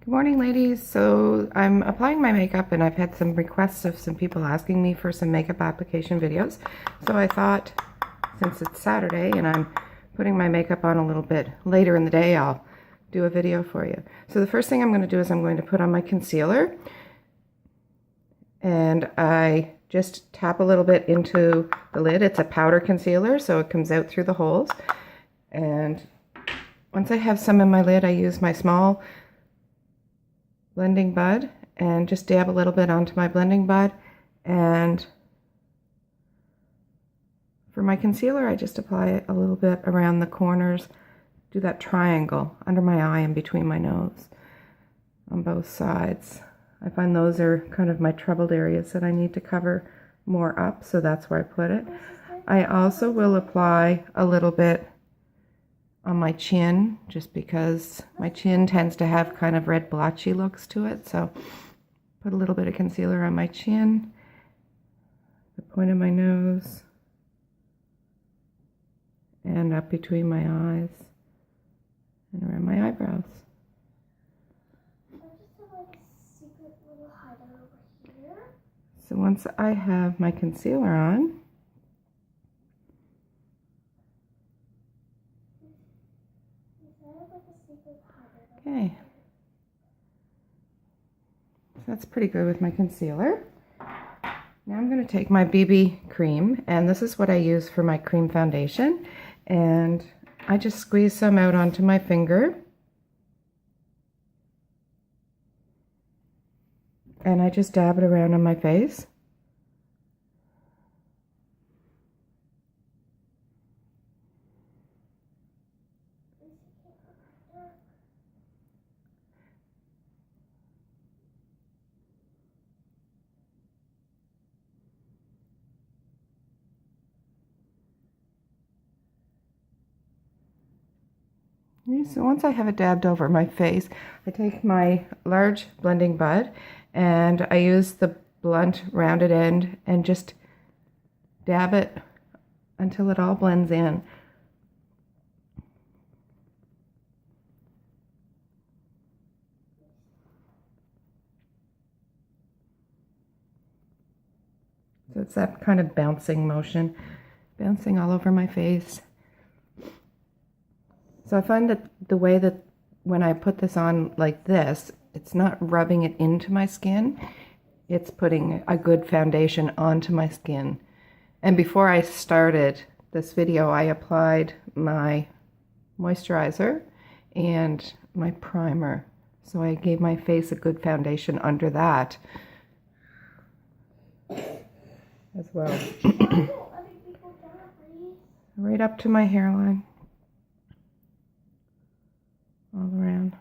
Good morning, ladies. So I'm applying my makeup and I've had some requests of some people asking me for some makeup application videos. So I thought, since it's Saturday and I'm putting my makeup on a little bit later in the day, I'll do a video for you. So the first thing I'm going to do is I'm going to put on my concealer, and I just tap a little bit into the lid. It's a powder concealer, so it comes out through the holes. And once I have some in my lid, I use my small blending bud and just dab a little bit onto my blending bud. And for my concealer, I just apply it a little bit around the corners, do that triangle under my eye and between my nose on both sides. I find those are kind of my troubled areas that I need to cover more up, so that's where I put it. I also will apply a little bit on my chin, just because my chin tends to have kind of red blotchy looks to it. So put a little bit of concealer on my chin, the point of my nose, and up between my eyes and around my eyebrows. So once I have my concealer on, okay, so that's pretty good with my concealer. Now I'm going to take my BB cream, and this is what I use for my cream foundation, and I just squeeze some out onto my finger, and I just dab it around on my face. So once I have it dabbed over my face, I take my large blending bud and I use the blunt rounded end and just dab it until it all blends in. So it's that kind of bouncing motion, bouncing all over my face. So I find that the way that when I put this on like this, it's not rubbing it into my skin, it's putting a good foundation onto my skin. And before I started this video, I applied my moisturizer and my primer. So I gave my face a good foundation under that as well. Right up to my hairline. All around.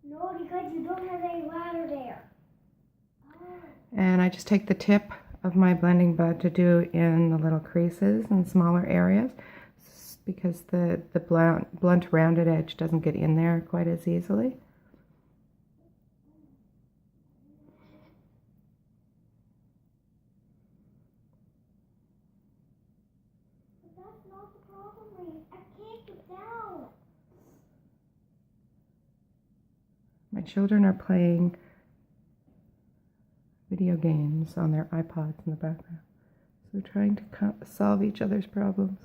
No, because you don't have any ladder there. And I just take the tip of my blending bud to do in the little creases and smaller areas, because the blunt rounded edge doesn't get in there quite as easily. That's not the problem. I can't get down. My children are playing video games on their iPods in the background. So they're trying to solve each other's problems.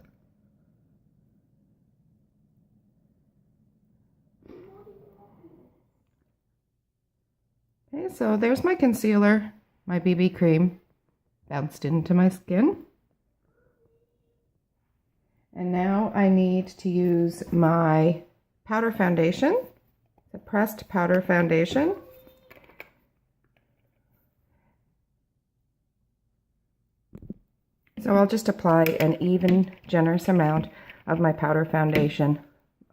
Okay, so there's my concealer, my BB cream, bounced into my skin. And now I need to use my powder foundation, the pressed powder foundation. So I'll just apply an even, generous amount of my powder foundation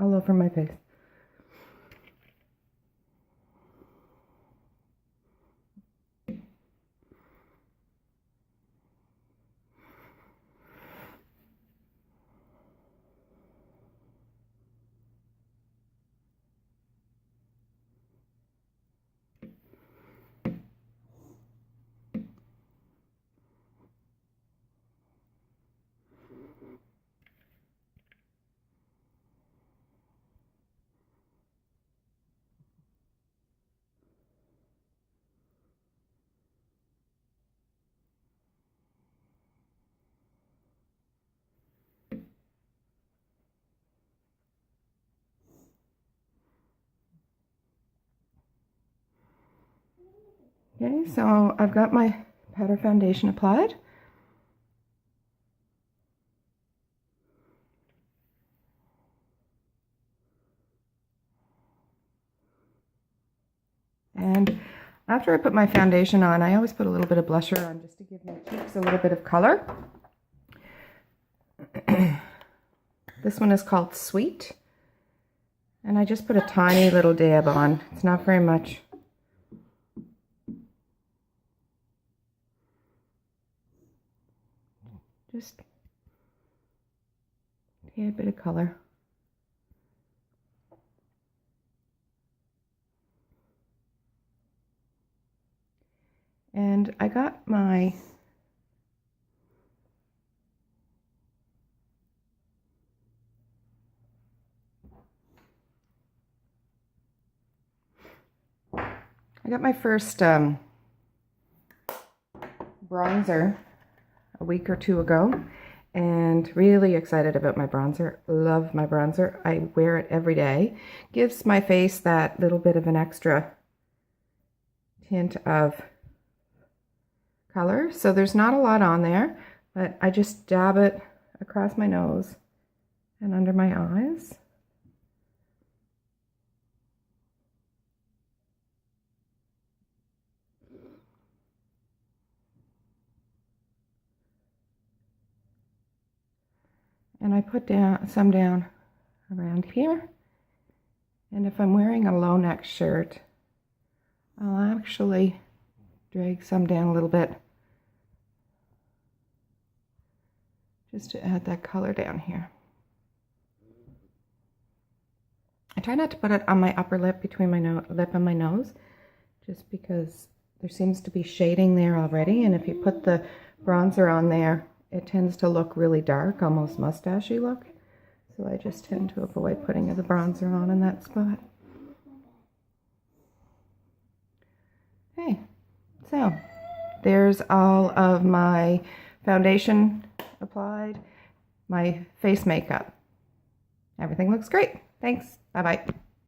all over my face. Okay, so I've got my powder foundation applied. And after I put my foundation on, I always put a little bit of blusher on just to give my cheeks a little bit of color. This one is called Sweet. And I just put a tiny little dab on. It's not very much. Just a bit of color. And I got my first bronzer a week or two ago, and really excited about my bronzer. Love my bronzer. I wear it every day. Gives my face that little bit of an extra tint of color. So there's not a lot on there, but I just dab it across my nose and under my eyes. And I put some down around here. And if I'm wearing a low neck shirt, I'll actually drag some down a little bit just to add that color down here. I try not to put it on my upper lip, between my lip and my nose, just because there seems to be shading there already, and if you put the bronzer on there, it tends to look really dark, almost mustachy look. So I just tend to avoid putting the bronzer on in that spot. Okay, so there's all of my foundation applied, my face makeup. Everything looks great. Thanks. Bye-bye.